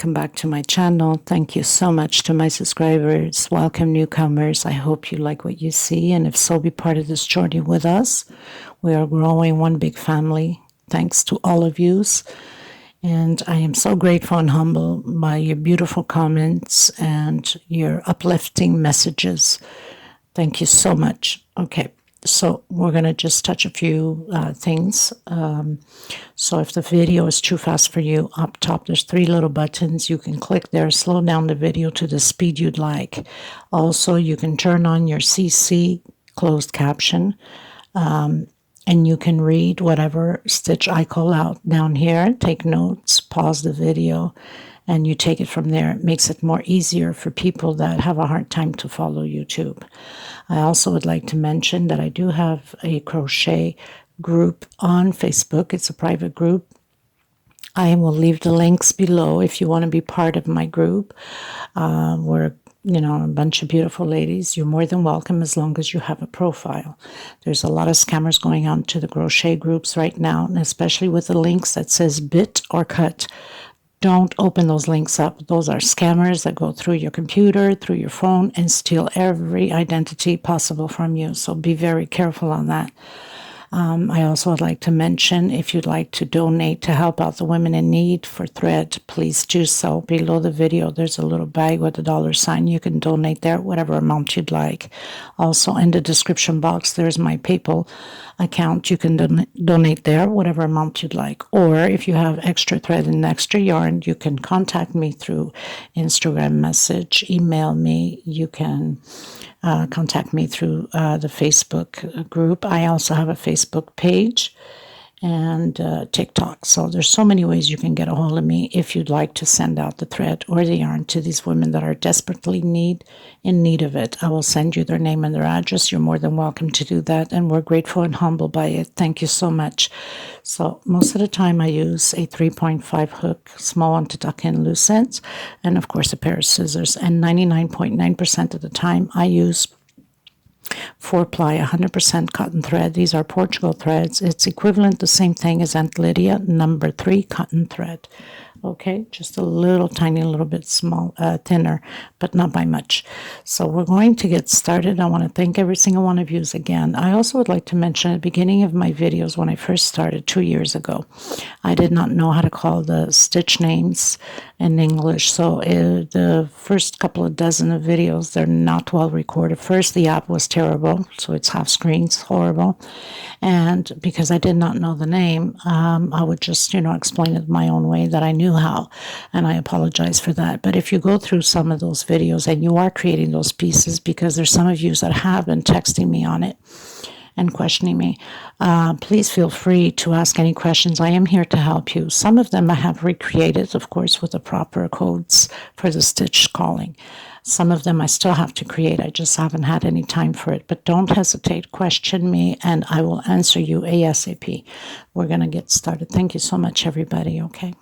welcome back to my channel. Thank you so much to my subscribers. Welcome newcomers. I hope you like what you see, and if so, be part of this journey with us. We are growing one big family. Thanks to all of yous. And I am so grateful and humbled by your beautiful comments and your uplifting messages. Thank you so much. Okay. So we're going to just touch a few things. So if the video is too fast for you, up top there's 3 little buttons. You can click there, slow down the video to the speed you'd like. Also, you can turn on your CC, closed caption, and you can read whatever stitch I call out down here. Take notes, pause the video, and you take it from there. It makes it more easier for people that have a hard time to follow YouTube. I also would like to mention that I do have a crochet group on Facebook. It's a private group. I will leave the links below if you want to be part of my group. We're, a bunch of beautiful ladies. You're more than welcome as long as you have a profile. There's a lot of scammers going on to the crochet groups right now, and especially with the links that says bit or cut. Don't open those links up. Those are scammers that go through your computer, through your phone, and steal every identity possible from you. So be very careful on that. I also would like to mention, if you'd like to donate to help out the women in need for thread, please do so. Below the video, there's a little bag with a $sign. You can donate there, whatever amount you'd like. Also, in the description box, there's my PayPal account. You can donate there, whatever amount you'd like. Or if you have extra thread and extra yarn, you can contact me through Instagram message, email me. You can contact me through the Facebook group. I also have a Facebook page and TikTok. So there's so many ways you can get a hold of me if you'd like to send out the thread or the yarn to these women that are desperately in need of it. I will send you their name and their address. You're more than welcome to do that, and we're grateful and humbled by it. Thank you so much. So most of the time I use a 3.5 hook, small one to tuck in loose ends, and of course a pair of scissors. And 99.9% of the time I use 4-ply 100% cotton thread. These are Portugal threads. It's equivalent, the same thing as Aunt Lydia, number 3 cotton thread. Okay, just a little tiny little bit thinner, but not by much. So we're going to get started. I want to thank every single one of you again. I also would like to mention at the beginning of my videos, when I first started 2 years ago, I did not know how to call the stitch names in English. So the first couple of dozen of videos, they're not well recorded. First, the app was terrible, so it's half screen, it's horrible. And because I did not know the name, I would just, explain it my own way that I knew how, and I apologize for that. But if you go through some of those videos and you are creating those pieces, because there's some of you that have been texting me on it and questioning me, please feel free to ask any questions. I am here to help you. Some of them I have recreated, of course, with the proper codes for the stitch calling. Some of them I still have to create. I just haven't had any time for it. But don't hesitate. Question me, and I will answer you ASAP. We're going to get started. Thank you so much, everybody, okay?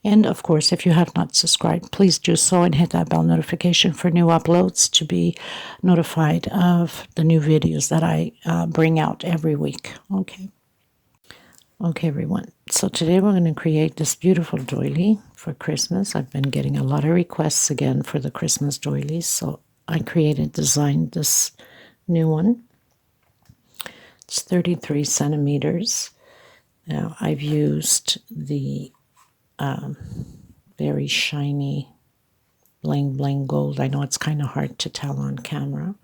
And, of course, if you have not subscribed, please do so and hit that bell notification for new uploads to be notified of the new videos that I bring out every week, okay? Okay, everyone. So today we're going to create this beautiful doily for Christmas. I've been getting a lot of requests again for the Christmas doilies, so I designed this new one. It's 33 centimeters. Now, I've used the very shiny bling bling gold. I know it's kind of hard to tell on camera.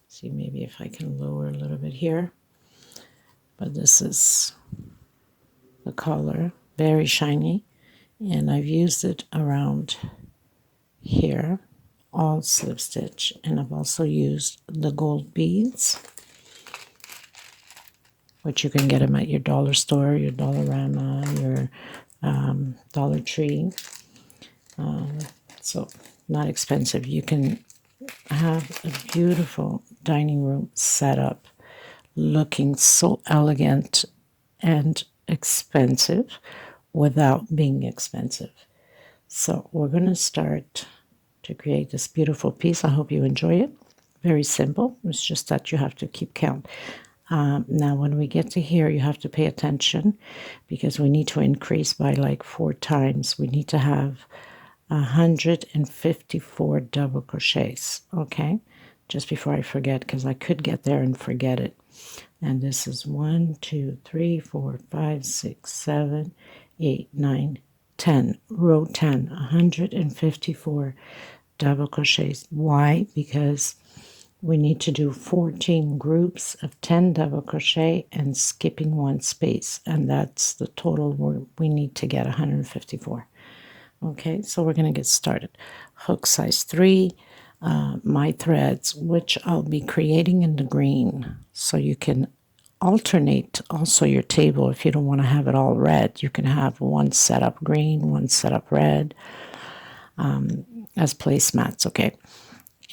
See, maybe if I can lower a little bit here. But this is the color, very shiny, and I've used it around here, all slip stitch, and I've also used the gold beads, which you can get them at your dollar store, your Dollarama, your Dollar Tree. So not expensive. You can have a beautiful dining room setup looking so elegant and expensive without being expensive. So we're going to start to create this beautiful piece. I hope you enjoy it. Very simple. It's just that you have to keep count. Now when we get to here, you have to pay attention because we need to increase by like 4 times. We need to have 154 double crochets. Okay, just before I forget, because I could get there and forget it. And this is 1, 2, 3, 4, 5, 6, 7, 8, 9, 10. Row 10, 154 double crochets. Why? Because we need to do 14 groups of 10 double crochet and skipping one space, and that's the total we need to get 154. Okay, so we're going to get started. Hook size 3, my threads, which I'll be creating in the green, so you can alternate also your table. If you don't want to have it all red, you can have one set up green, one set up red, as placemats. Okay,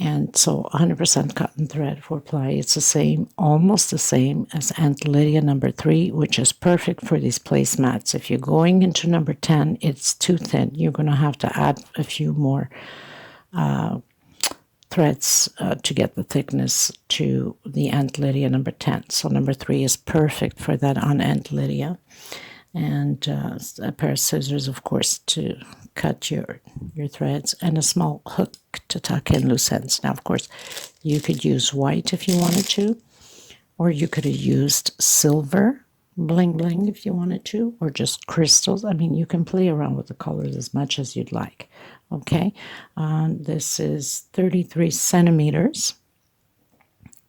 and so 100% cotton thread for ply. It's the same, almost the same as Aunt Lydia number 3, which is perfect for these placemats. If you're going into number 10, it's too thin. You're going to have to add a few more threads to get the thickness to the Aunt Lydia number 10. So number 3 is perfect for that on Aunt Lydia. And a pair of scissors, of course, to cut your threads, and a small hook to tuck in loose ends. Now, of course, you could use white if you wanted to, or you could have used silver bling bling if you wanted to, or just crystals. I mean, you can play around with the colors as much as you'd like. Okay, this is 33 centimeters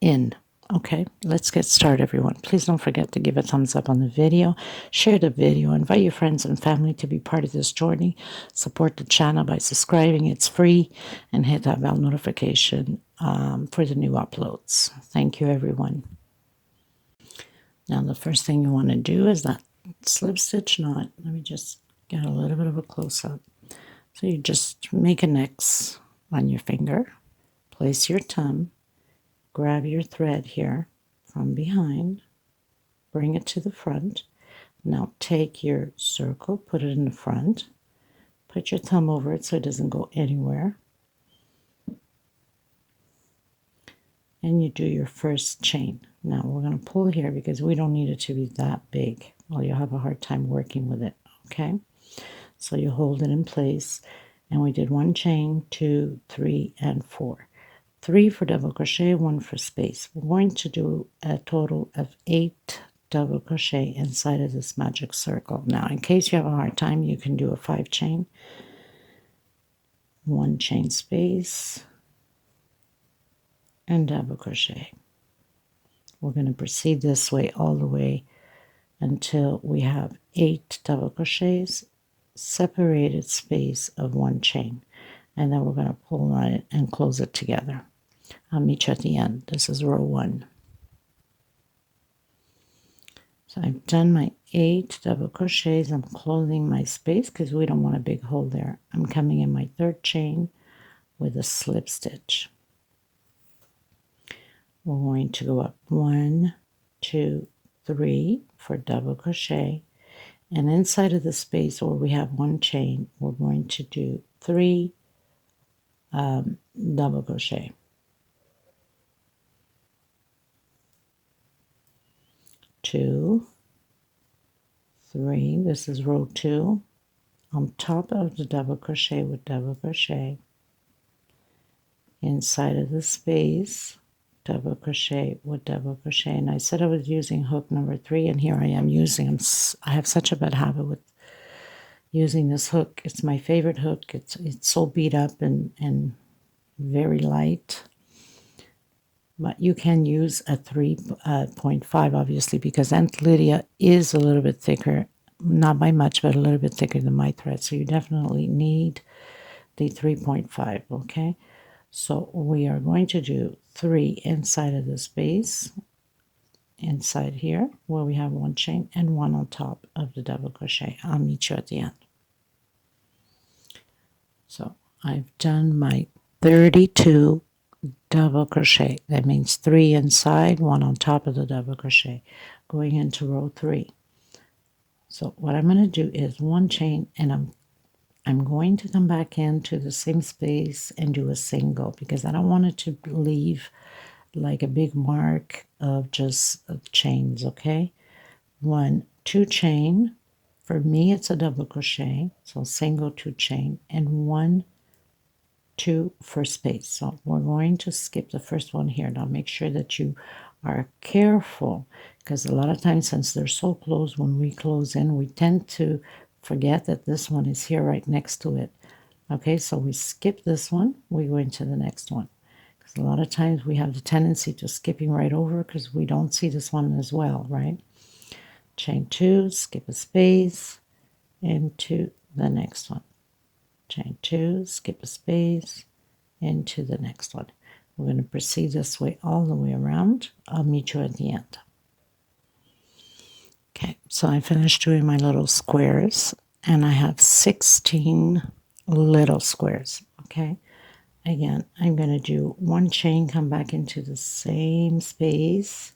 in. Okay, let's get started, everyone. Please don't forget to give a thumbs up on the video, share the video, invite your friends and family to be part of this journey. Support the channel by subscribing. It's free, and hit that bell notification for the new uploads. Thank you, everyone. Now, the first thing you want to do is that slip stitch knot. Let me just get a little bit of a close-up. So you just make an X on your finger, place your thumb, grab your thread here from behind, bring it to the front. Now take your circle, put it in the front, put your thumb over it so it doesn't go anywhere, and you do your first chain. Now we're going to pull here because we don't need it to be that big, or you'll have a hard time working with it. Okay, so you hold it in place, and we did 1 chain, 2, 3, and 4. 3 for double crochet, 1 for space. We're going to do a total of 8 double crochet inside of this magic circle. Now, in case you have a hard time, you can do a 5 chain, 1 chain space, and double crochet. We're going to proceed this way all the way until we have 8 double crochets, separated space of 1 chain, and then we're going to pull on it and close it together. I'll meet you at the end. This is row 1. So I've done my 8 double crochets. I'm closing my space because we don't want a big hole there. I'm coming in my 3rd chain with a slip stitch. We're going to go up 1, 2, 3 for double crochet, and inside of the space where we have 1 chain, we're going to do 3 double crochet. 2, 3, this is row 2, on top of the double crochet with double crochet, inside of the space, double crochet with double crochet. And I said I was using hook number 3, and here I am using, I have such a bad habit with using this hook. It's my favorite hook. It's so beat up and very light. But you can use a 3.5, obviously, because Aunt Lydia is a little bit thicker, not by much, but a little bit thicker than my thread. So you definitely need the 3.5, okay? So we are going to do 3 inside of the space, inside here, where we have 1 chain, and 1 on top of the double crochet. I'll meet you at the end. So I've done my 32 double crochet. That means 3 inside, 1 on top of the double crochet, going into row 3. So what I'm going to do is 1 chain, and I'm going to come back into the same space and do a single, because I don't want it to leave like a big mark of just chains. Okay, 1, 2 chain, For me, it's a double crochet, so single, 2 chain, and 1, 2 for space. So we're going to skip the first one here. Now make sure that you are careful, because a lot of times, since they're so close, when we close in, we tend to forget that this one is here right next to it. Okay, so we skip this one, we go into the next one. Because a lot of times we have the tendency to skipping right over because we don't see this one as well, right? Chain 2, skip a space, into the next one. Chain 2, skip a space, into the next one. We're going to proceed this way all the way around. I'll meet you at the end. Okay, so I finished doing my little squares, and I have 16 little squares. Okay, again, I'm going to do 1 chain, come back into the same space,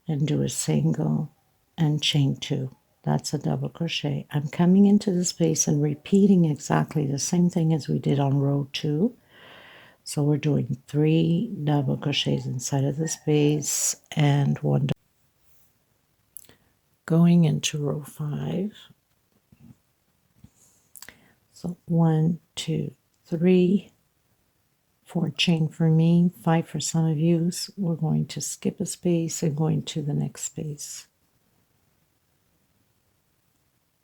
and do a single and chain 2. That's a double crochet. I'm coming into the space and repeating exactly the same thing as we did on row 2. So we're doing 3 double crochets inside of the space and 1 going into row 5. So 1, 2, 3, 4 chain for me, 5 for some of you. So we're going to skip a space and go into the next space.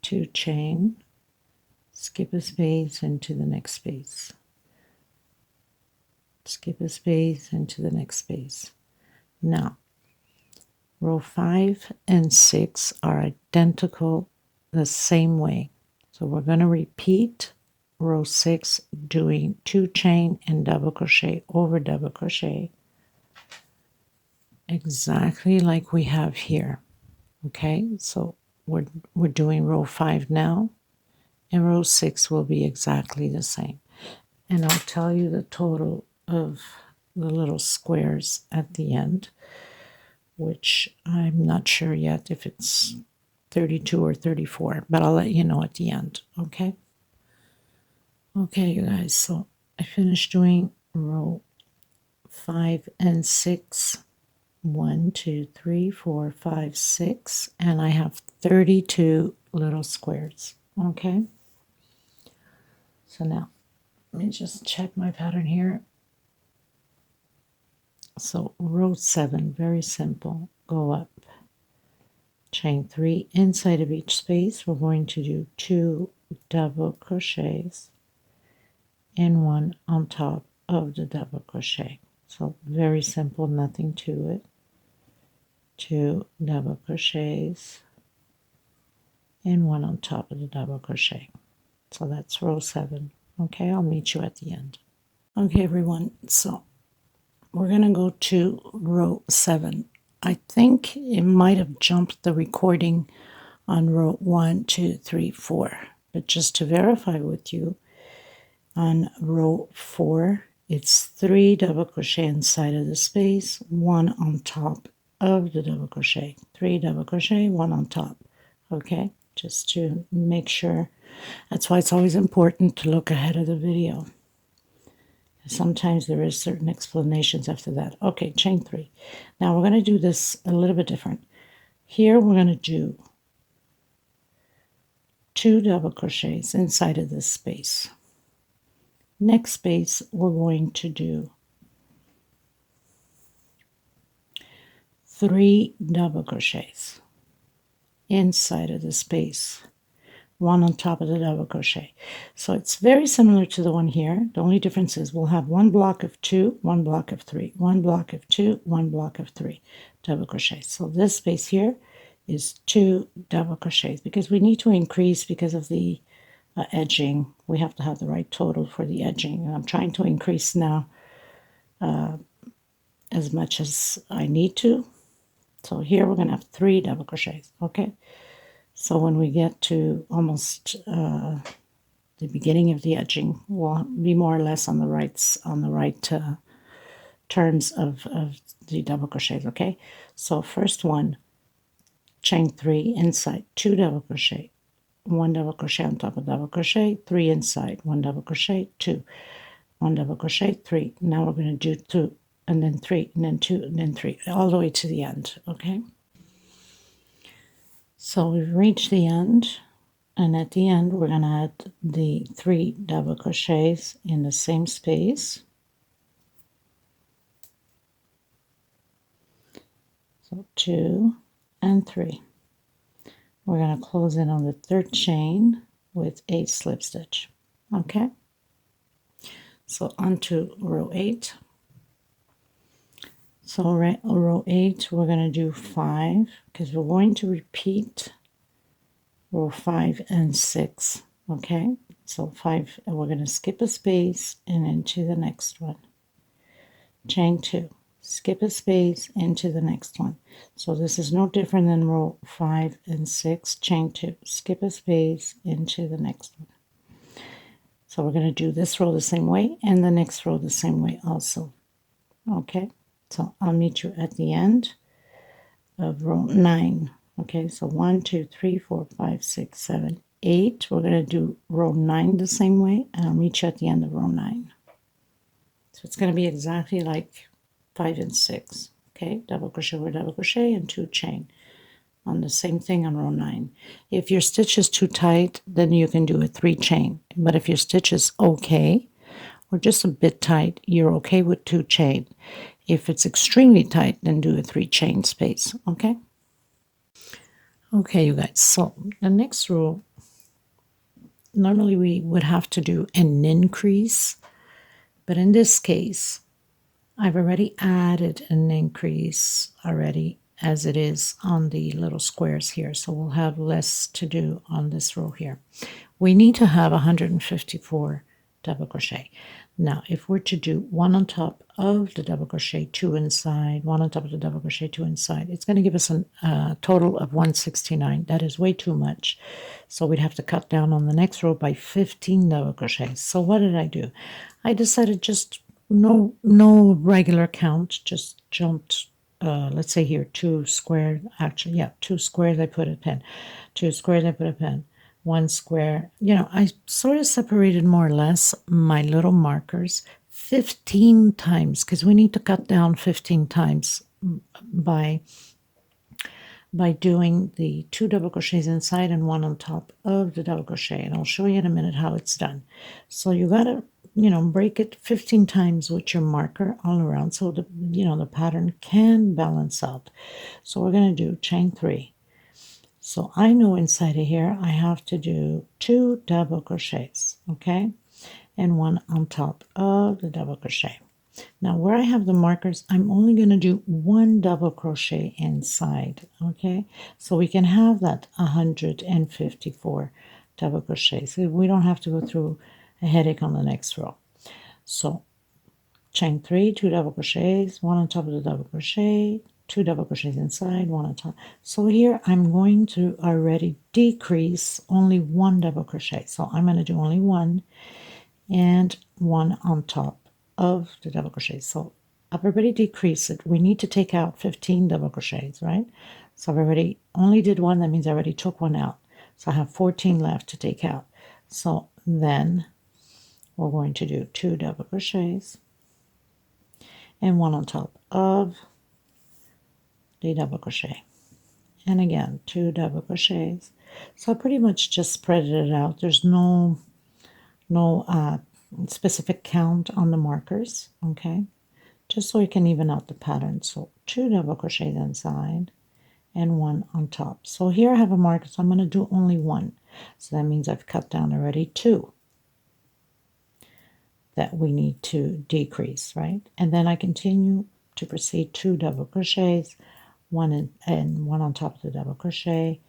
2 chain, skip a space into the next space. Skip a space into the next space. Now, row 5 and 6 are identical the same way. So we're going to repeat row 6 doing 2 chain and double crochet over double crochet exactly like we have here. Okay, so we're doing row 5 now, and row 6 will be exactly the same. And I'll tell you the total of the little squares at the end, which I'm not sure yet if it's 32 or 34, but I'll let you know at the end, okay? Okay, you guys, so I finished doing row 5 and 6. 1, 2, 3, 4, 5, 6, and I have 32 little squares, okay? So now, let me just check my pattern here. So row 7, very simple, go up, chain 3 inside of each space. We're going to do 2 double crochets and 1 on top of the double crochet. So very simple, nothing to it. 2 double crochets and 1 on top of the double crochet. So that's row 7. Okay, I'll meet you at the end. Okay, everyone, so we're going to go to row 7. I think it might have jumped the recording on row 1, 2, 3, 4. But just to verify with you, on row 4, it's 3 double crochet inside of the space, 1 on top of the double crochet. 3 double crochet, 1 on top. Okay, just to make sure. That's why it's always important to look ahead of the video. Sometimes there is certain explanations after that. Okay, chain 3. Now we're going to do this a little bit different. Here we're going to do 2 double crochets inside of this space. Next space we're going to do 3 double crochets inside of the space, 1 on top of the double crochet. So it's very similar to the one here. The only difference is we'll have 1 block of 2, 1 block of 3, 1 block of 2, 1 block of 3 double crochets. So this space here is 2 double crochets because we need to increase because of the edging. We have to have the right total for the edging. And I'm trying to increase now as much as I need to. So here we're going to have 3 double crochets, okay? So when we get to almost the beginning of the edging, we'll be more or less on the right terms of the double crochets, okay? So first one, chain 3 inside, 2 double crochet, 1 double crochet on top of double crochet, 3 inside, 1 double crochet, 2, 1 double crochet, 3. Now we're going to do 2, and then 3, and then 2, and then 3, all the way to the end, okay? So we've reached the end, and at the end we're going to add the 3 double crochets in the same space. So 2 and 3. We're going to close in on the 3rd chain with a slip stitch. Okay, so onto row 8. So row 8, we're going to do 5 because we're going to repeat row 5 and 6. Okay, so 5, and we're going to skip a space and into the next one. Chain 2, skip a space into the next one. So this is no different than row 5 and 6. Chain 2, skip a space into the next one. So we're going to do this row the same way and the next row the same way also. Okay, so I'll meet you at the end of row 9. Okay, so 1, 2, 3, 4, 5, 6, 7, 8. We're going to do row 9 the same way, and I'll meet you at the end of row 9. So it's going to be exactly like 5 and 6. Okay, double crochet over double crochet and 2 chain on the same thing on row 9. If your stitch is too tight, then you can do a 3 chain. But if your stitch is okay, or just a bit tight, you're okay with 2 chain. If it's extremely tight, then do a 3 chain space. Okay? Okay, you guys. So the next row, normally we would have to do an increase, but in this case, I've already added an increase already as it is on the little squares here. So we'll have less to do on this row here. We need to have 154 double crochet. Now, if we're to do 1 on top of the double crochet, 2 inside, 1 on top of the double crochet, 2 inside, it's going to give us a total of 169. That is way too much. So we'd have to cut down on the next row by 15 double crochets. So what did I do? I decided just no regular count, just jumped, let's say here, 2 squared, actually, yeah, 2 squares, I put a pin. 2 squares, I put a pin. 1 square. You know, I sort of separated more or less my little markers 15 times because we need to cut down 15 times by doing the 2 double crochets inside and 1 on top of the double crochet. And I'll show you in a minute how it's done. So you got to, you know, break it 15 times with your marker all around so the, you know, the pattern can balance out. So we're going to do chain 3. So I know inside of here I have to do 2 double crochets, okay, and 1 on top of the double crochet. Now where I have the markers, I'm only going to do 1 double crochet inside, okay, so we can have that 154 double crochets. So we don't have to go through a headache on the next row. So chain 3, 2 double crochets, 1 on top of the double crochet, 2 double crochets inside, 1 on top. So here I'm going to already decrease only 1 double crochet. So I'm going to do only 1 and 1 on top of the double crochet. So I've already decreased it. We need to take out 15 double crochets, right? So I've already only did 1. That means I already took 1 out. So I have 14 left to take out. So then we're going to do 2 double crochets and 1 on top of the double crochet, and again 2 double crochets. So I pretty much just spread it out. There's no specific count on the markers, okay, just so you can even out the pattern. So 2 double crochets inside and 1 on top. So here I have a marker, so I'm going to do only 1. So that means I've cut down already 2 that we need to decrease, right? And then I continue to proceed 2 double crochets, 1 and 1 on top of the double crochet,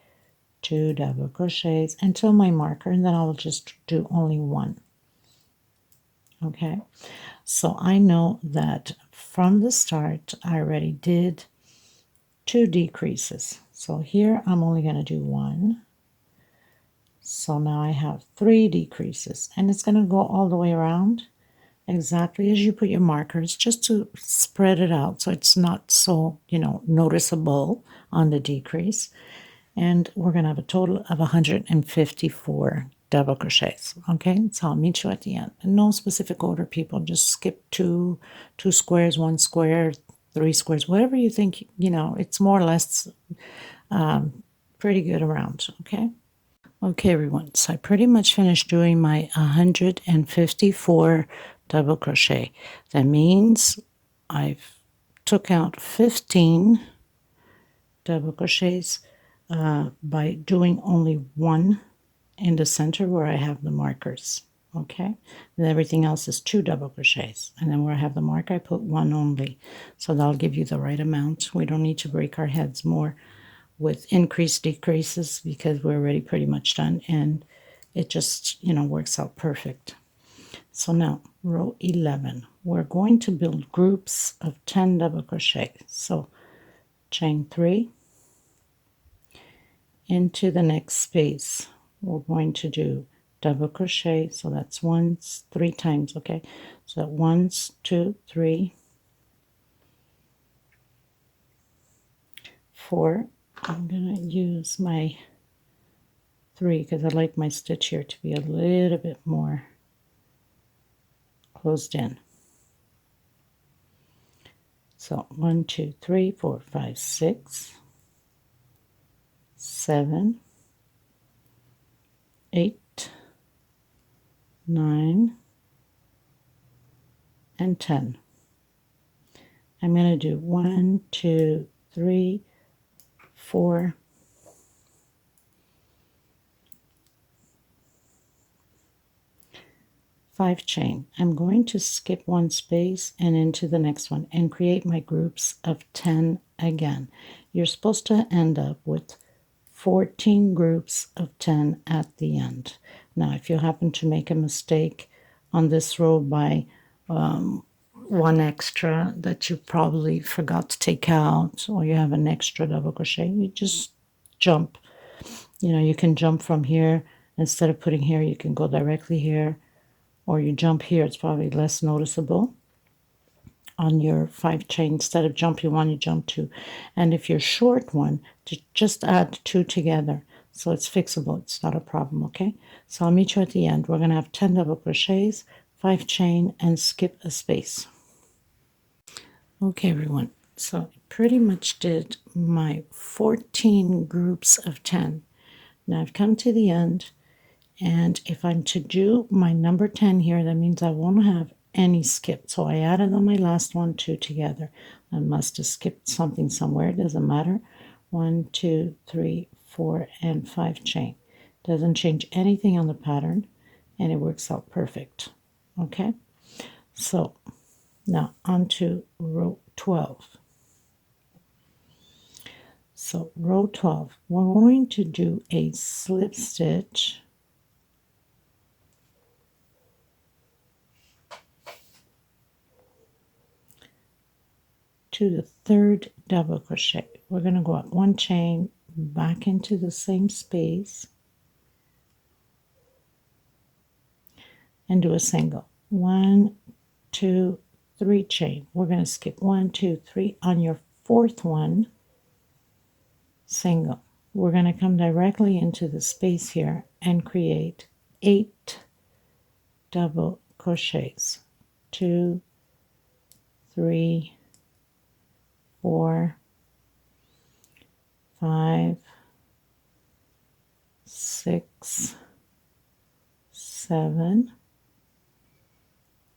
2 double crochets until my marker, and then I'll just do only 1. Okay, so I know that from the start I already did 2 decreases. So here I'm only going to do 1. So now I have 3 decreases, and it's going to go all the way around exactly as you put your markers, just to spread it out so it's not so, you know, noticeable on the decrease. And we're going to have a total of 154 double crochets. Okay, so I'll meet you at the end. In no specific order, people. Just skip 2 squares, 1 square, 3 squares, whatever you think, you know, it's more or less pretty good around, okay? Okay, everyone, so I pretty much finished doing my 154 double crochet. That means I've took out 15 double crochets by doing only one in the center where I have the markers, okay? And everything else is 2 double crochets. And then where I have the marker, I put 1 only. So that'll give you the right amount. We don't need to break our heads more with decreases because we're already pretty much done, and it just, works out perfect. So now row 11, we're going to build groups of 10 double crochet. So chain 3 into the next space. We're going to do double crochet, so that's 3 times, okay? So 1, 2, 3, 4. I'm gonna use my 3 because I like my stitch here to be a little bit more closed in. So 1, 2, 3, 4, 5, 6, 7, 8, 9, and 10. I'm going to do 1, 2, 3, 4, 5 chain. I'm going to skip 1 space and into the next one and create my groups of 10 again. You're supposed to end up with 14 groups of 10 at the end. Now, if you happen to make a mistake on this row by 1 extra that you probably forgot to take out, or you have an extra double crochet, you just jump. You can jump from here. Instead of putting here, you can go directly here, or you jump here. It's probably less noticeable on your 5 chain. Instead of jumping 1, you jump 2. And if you're short 1, just add 2 together. So it's fixable. It's not a problem, okay? So I'll meet you at the end. We're going to have 10 double crochets, 5 chain, and skip a space. Okay, everyone. So I pretty much did my 14 groups of 10. Now I've come to the end. And if I'm to do my number 10 here, that means I won't have any skip. So I added on my last one 2 together. I must have skipped something somewhere. It doesn't matter. 1, 2, 3, 4, and 5 chain. Doesn't change anything on the pattern, and it works out perfect. Okay? So now on to row 12. So row 12, we're going to do a slip stitch to the 3rd double crochet. We're going to go up 1 chain, back into the same space, and do a single. 1, 2, 3 chain. We're going to skip 1, 2, 3 on your 4th one, single. We're going to come directly into the space here and create 8 double crochets. 2, 3, 4, 5, 6, 7,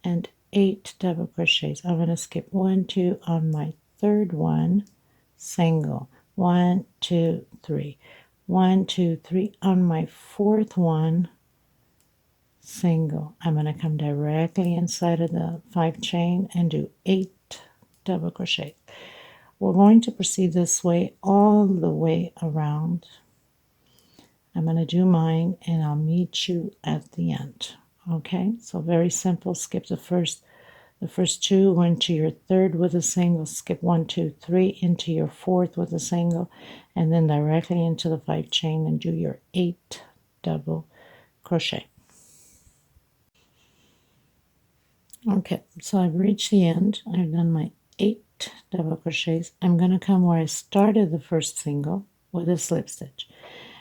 and 8 double crochets. I'm going to skip 1, 2 on my 3rd one, single. 1, 2, 3. 1, 2, 3 on my 4th one, single. I'm going to come directly inside of the 5 chain and do 8 double crochet. We're going to proceed this way all the way around. I'm going to do mine and I'll meet you at the end. Okay, so very simple. Skip the first 2, go into your 3rd with a single, skip 1, 2, 3 into your 4th with a single, and then directly into the 5 chain and do your 8 double crochet. Okay, so I've reached the end. I've done my 8 double crochets. I'm going to come where I started the first single with a slip stitch.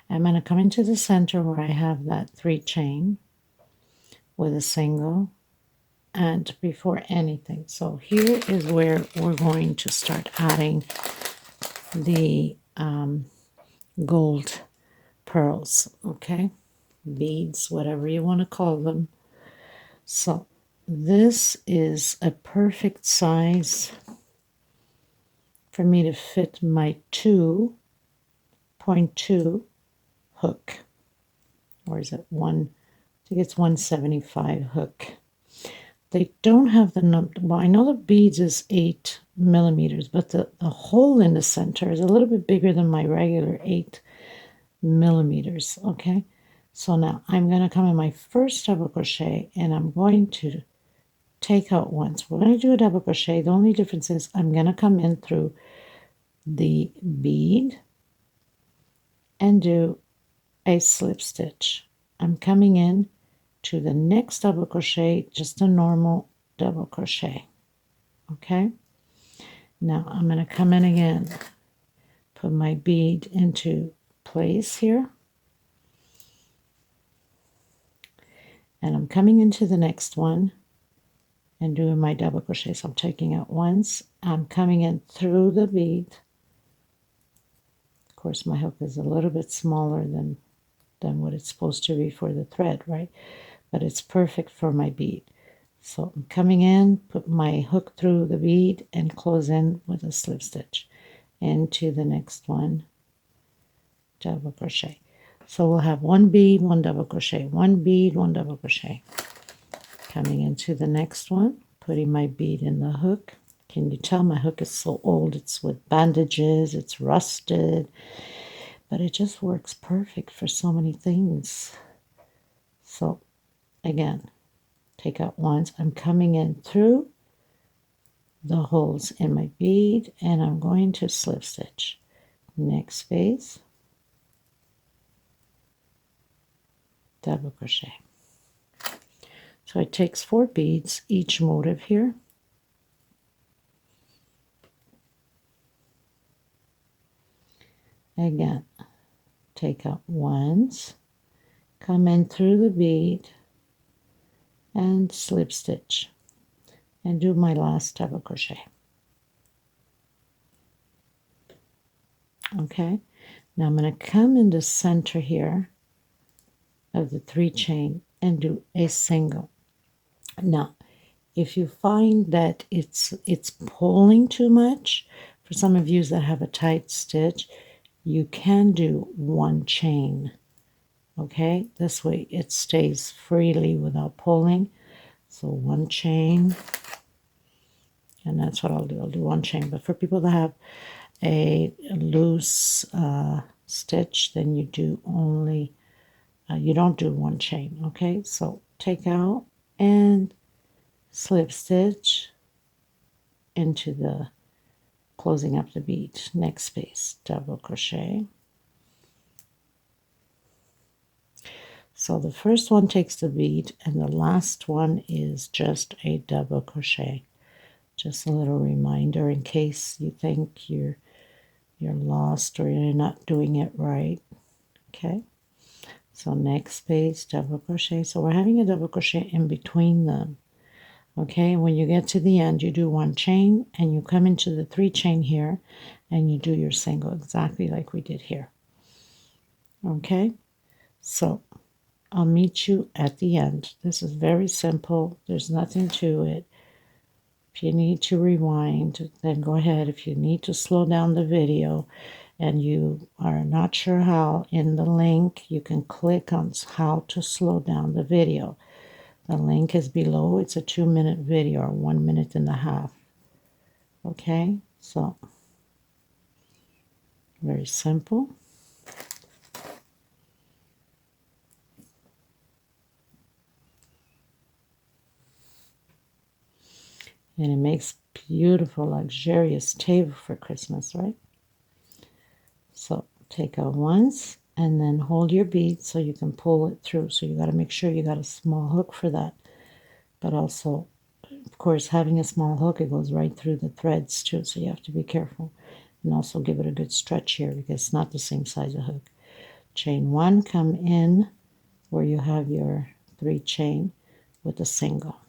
I'm going to come into the center where I have that 3 chain with a single, and before anything, so here is where we're going to start adding the gold pearls, okay? Beads, whatever you want to call them. So this is a perfect size for me to fit my 2.2 hook. Or is it one? I think it's 175 hook. They don't have the number. Well, I know the beads is 8 millimeters, but the hole in the center is a little bit bigger than my regular 8 millimeters. Okay, so now I'm going to come in my first double crochet and I'm going to take out once. We're going to do a double crochet. The only difference is I'm going to come in through the bead and do a slip stitch. I'm coming in to the next double crochet, just a normal double crochet. Okay, now I'm going to come in again, put my bead into place here, and I'm coming into the next one and doing my double crochet. So I'm taking out once, I'm coming in through the bead. Of course my hook is a little bit smaller than what it's supposed to be for the thread, right? But it's perfect for my bead. So I'm coming in, put my hook through the bead and close in with a slip stitch into the next one, double crochet. So we'll have one bead, one double crochet, one bead, one double crochet. Coming into the next one, putting my bead in the hook. Can you tell my hook is so old? It's with bandages, it's rusted, but it just works perfect for so many things. So again, take out once. I'm coming in through the holes in my bead and I'm going to slip stitch. Next space, double crochet. So it takes 4 beads each motive here. Again, take out once, come in through the bead and slip stitch and do my last double crochet. Okay, now I'm going to come in the center here of the 3 chain and do a single. Now if you find that it's pulling too much, for some of you that have a tight stitch, you can do 1 chain. Okay, this way it stays freely without pulling. So 1 chain, and that's what I'll do. I'll do 1 chain. But for people that have a loose stitch, then you do only, you don't do 1 chain. Okay, so take out and slip stitch into the closing up the bead. Next space, double crochet. So the first one takes the bead and the last one is just a double crochet. Just a little reminder in case you think you're lost or you're not doing it right. Okay, so next space, double crochet. So we're having a double crochet in between them. Okay, when you get to the end, you do 1 chain and you come into the 3 chain here and you do your single exactly like we did here. Okay, so I'll meet you at the end. This is very simple. There's nothing to it. If you need to rewind, then go ahead. If you need to slow down the video and you are not sure how, in the link, you can click on how to slow down the video. The link is below. It's a 2-minute video or 1.5 minutes. Okay, so very simple. And it makes beautiful, luxurious table for Christmas, right? So take out once and then hold your bead so you can pull it through. So you got to make sure you got a small hook for that. But also, of course, having a small hook, it goes right through the threads too. So you have to be careful. And also give it a good stretch here because it's not the same size of hook. Chain 1, come in where you have your 3 chain with a single.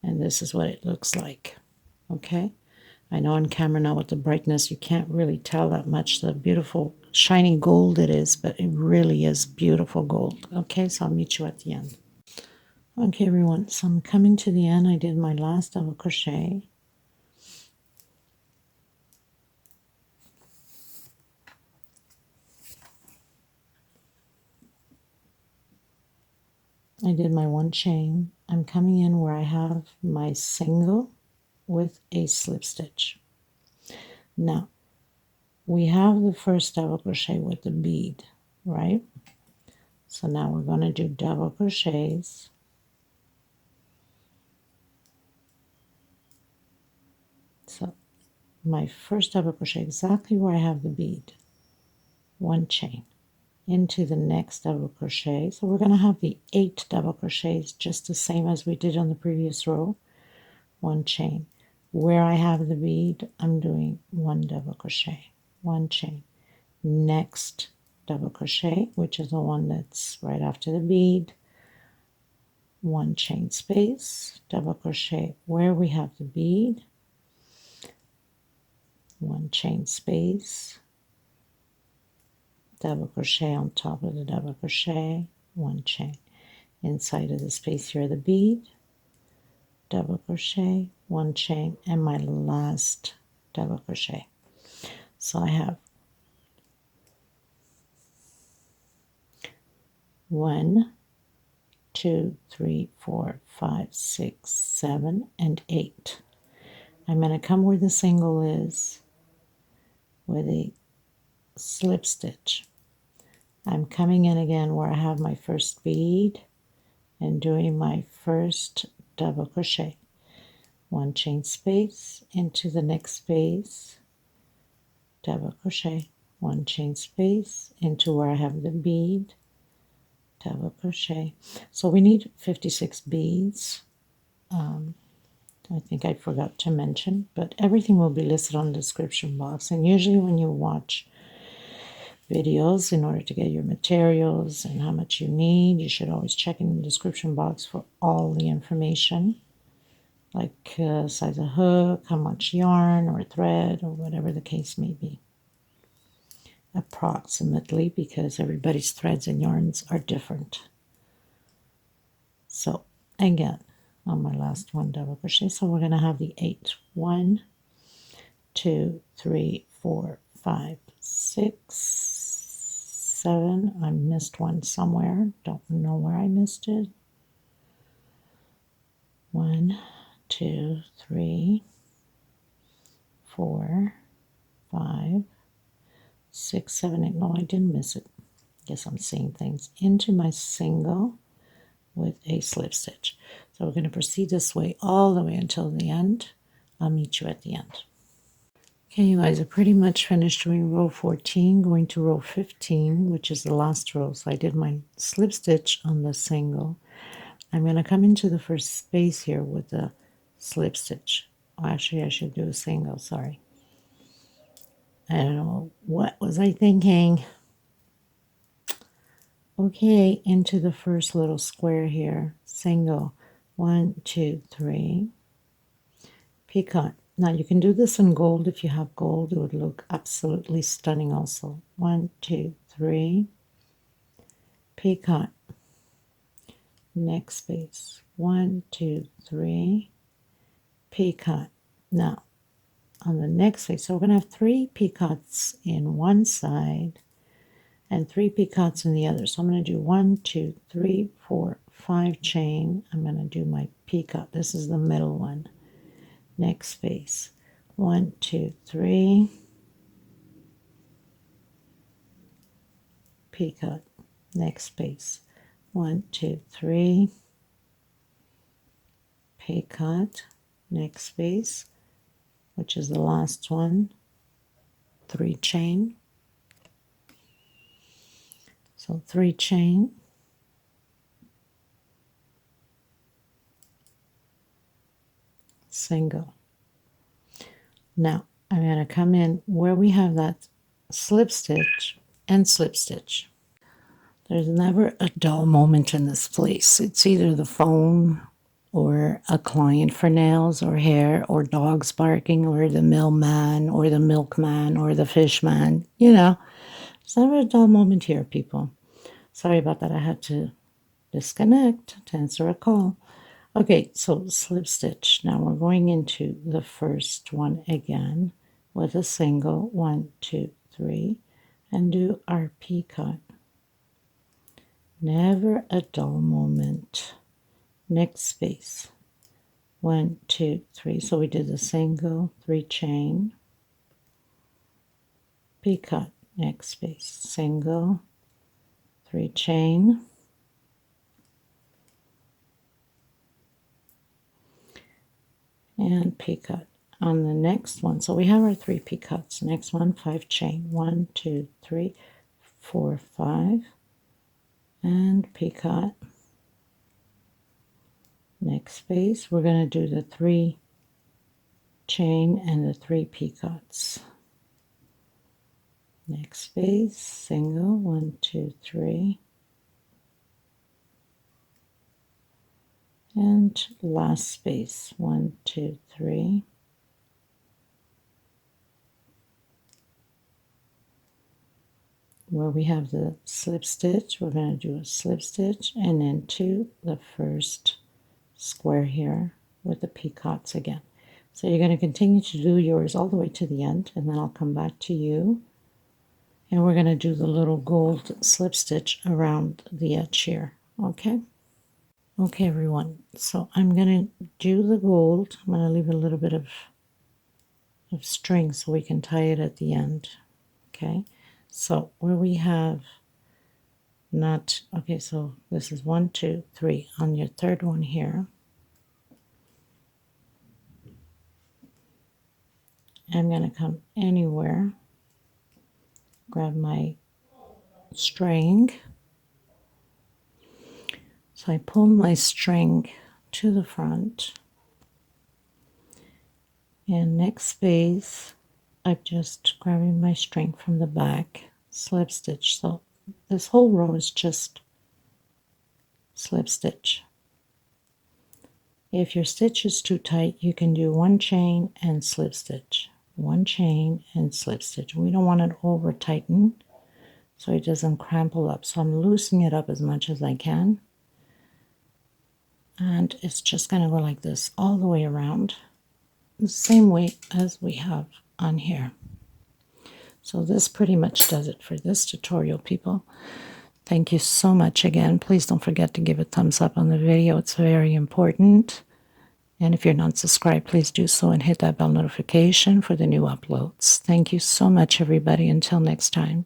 And this is what it looks like. Okay, I know on camera now with the brightness you can't really tell that much the beautiful shiny gold it is, but it really is beautiful gold. Okay, so I'll meet you at the end. Okay everyone, so I'm coming to the end. I did my last double crochet. I did my one chain. I'm coming in where I have my single with a slip stitch. Now we have the first double crochet with the bead, right? So now we're going to do double crochets. So my first double crochet exactly where I have the bead, one chain into the next double crochet. So we're going to have the 8 double crochets just the same as we did on the previous row. One chain. Where I have the bead, I'm doing one double crochet, one chain. Next double crochet, which is the one that's right after the bead, one chain space, double crochet where we have the bead, one chain space, double crochet on top of the double crochet, one chain. Inside of the space here, the bead, double crochet, one chain, and my last double crochet. So I have 1, 2, 3, 4, 5, 6, 7, and 8. I'm going to come where the single is with a slip stitch. I'm coming in again where I have my first bead and doing my first double crochet. One chain space into the next space, double crochet, one chain space into where I have the bead, double crochet. So we need 56 beads. I think I forgot to mention, but everything will be listed on the description box. And usually when you watch videos in order to get your materials and how much you need, you should always check in the description box for all the information, like size of hook, how much yarn or thread or whatever the case may be. Approximately, because everybody's threads and yarns are different. So again, on my last one double crochet, so we're going to have the 8. 1, 2, 3, 4, 5, 6, 7. I missed one somewhere. Don't know where I missed it. 1, 2, 3, 4, 5, 6, 7, 8. No, I didn't miss it. Guess I'm seeing things. Into my single with a slip stitch. So we're going to proceed this way all the way until the end. I'll meet you at the end. Okay, you guys are pretty much finished doing row 14, going to row 15, which is the last row. So I did my slip stitch on the single. I'm going to come into the first space here with the slip stitch. Oh, actually, I should do a single, sorry. I don't know, what was I thinking? Okay, into the first little square here, single, 1, 2, 3, peacock. Now you can do this in gold. If you have gold, it would look absolutely stunning also. 1, 2, 3, peacock. Next space, 1, 2, 3, peacock. Now on the next space, so we're going to have 3 peacocks in one side and 3 peacocks in the other. So I'm going to do 1, 2, 3, 4, 5 chain. I'm going to do my peacock. This is the middle one. Next space, 1, 2, 3, peacock. Next space, 1, 2, 3, peacock. Next space, which is the last one, 3 chain. So 3 chain, single. Now I'm going to come in where we have that slip stitch and slip stitch. There's never a dull moment in this place. It's either the phone or a client for nails or hair or dogs barking or the mailman or the milkman or the fishman. You know, it's never a dull moment here, people. Sorry about that. I had to disconnect to answer a call. Okay, so slip stitch. Now we're going into the first one again with a single 1, 2, 3, and do our P-cut. Never a dull moment. Next space. 1, 2, 3. So we did the single, 3 chain, P-cut. Next space. Single, 3 chain, and P-cut on the next one. So we have our 3 P-cuts. Next one, 5 chain. 1, 2, 3, 4, 5, and P-cut. Next space, we're going to do the 3 chain and the 3 P-cuts. Next space, single, 1, 2, 3, and last space, 1, 2, 3. Where we have the slip stitch, we're going to do a slip stitch and then to the first square here with the P-cuts again. So you're going to continue to do yours all the way to the end, and then I'll come back to you. And we're going to do the little gold slip stitch around the edge here, okay? Okay, everyone, so I'm going to do the gold. I'm going to leave a little bit of string so we can tie it at the end, okay? So where we have not, okay, so this is 1, 2, 3. On your third one here, I'm going to come anywhere, grab my string. So I pull my string to the front, and next space, I'm just grabbing my string from the back, slip stitch. So this whole row is just slip stitch. If your stitch is too tight, you can do 1 chain and slip stitch. 1 chain and slip stitch. We don't want it over tightened so it doesn't crumple up. So I'm loosening it up as much as I can. And it's just going to go like this all the way around, the same way as we have on here. So this pretty much does it for this tutorial, people. Thank you so much again. Please don't forget to give a thumbs up on the video. It's very important. And if you're not subscribed, please do so and hit that bell notification for the new uploads. Thank you so much, everybody. Until next time.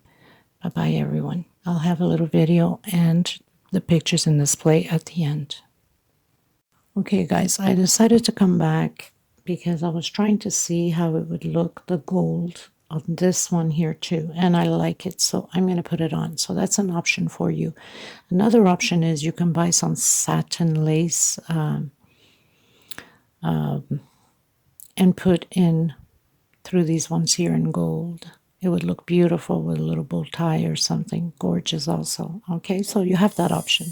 Bye-bye, everyone. I'll have a little video and the pictures in display at the end. Okay, guys, I decided to come back because I was trying to see how it would look, the gold on this one here too, and I like it, so I'm going to put it on. So that's an option for you. Another option is you can buy some satin lace and put in through these ones here in gold. It would look beautiful with a little bow tie or something gorgeous also. Okay, so you have that option.